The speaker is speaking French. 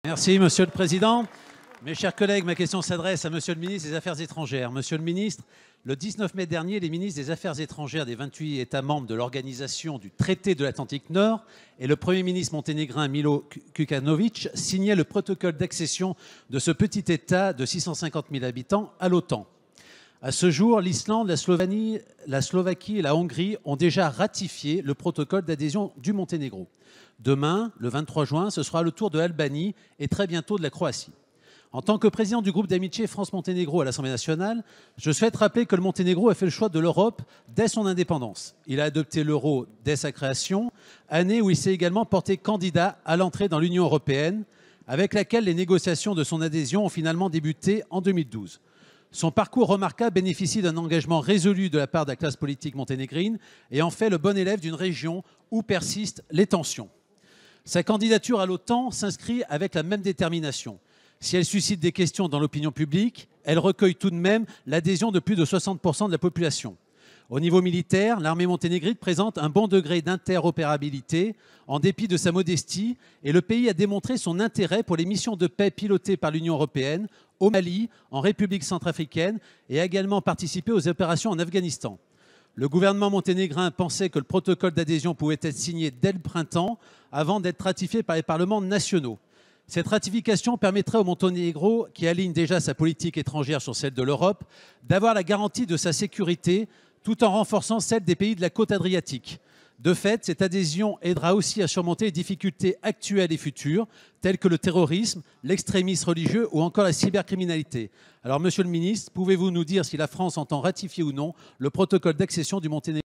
Merci, Monsieur le Président. Mes chers collègues, ma question s'adresse à Monsieur le ministre des Affaires étrangères. Monsieur le ministre, le 19 mai dernier, les ministres des Affaires étrangères des 28 États membres de l'Organisation du Traité de l'Atlantique Nord et le Premier ministre monténégrin Milo Đukanović signaient le protocole d'accession de ce petit État de 650 000 habitants à l'OTAN. À ce jour, l'Islande, la Slovaquie et la Hongrie ont déjà ratifié le protocole d'adhésion du Monténégro. Demain, le 23 juin, ce sera le tour de l'Albanie et très bientôt de la Croatie. En tant que président du groupe d'amitié France-Monténégro à l'Assemblée nationale, je souhaite rappeler que le Monténégro a fait le choix de l'Europe dès son indépendance. Il a adopté l'euro dès sa création, année où il s'est également porté candidat à l'entrée dans l'Union européenne, avec laquelle les négociations de son adhésion ont finalement débuté en 2012. Son parcours remarquable bénéficie d'un engagement résolu de la part de la classe politique monténégrine et en fait le bon élève d'une région où persistent les tensions. Sa candidature à l'OTAN s'inscrit avec la même détermination. Si elle suscite des questions dans l'opinion publique, elle recueille tout de même l'adhésion de plus de 60% de la population. Au niveau militaire, l'armée monténégrine présente un bon degré d'interopérabilité en dépit de sa modestie et le pays a démontré son intérêt pour les missions de paix pilotées par l'Union européenne au Mali, en République centrafricaine et a également participé aux opérations en Afghanistan. Le gouvernement monténégrin pensait que le protocole d'adhésion pouvait être signé dès le printemps avant d'être ratifié par les parlements nationaux. Cette ratification permettrait au Monténégro, qui aligne déjà sa politique étrangère sur celle de l'Europe, d'avoir la garantie de sa sécurité tout en renforçant celle des pays de la côte adriatique. De fait, cette adhésion aidera aussi à surmonter les difficultés actuelles et futures, telles que le terrorisme, l'extrémisme religieux ou encore la cybercriminalité. Alors, Monsieur le ministre, pouvez-vous nous dire si la France entend ratifier ou non le protocole d'accession du Monténégro ?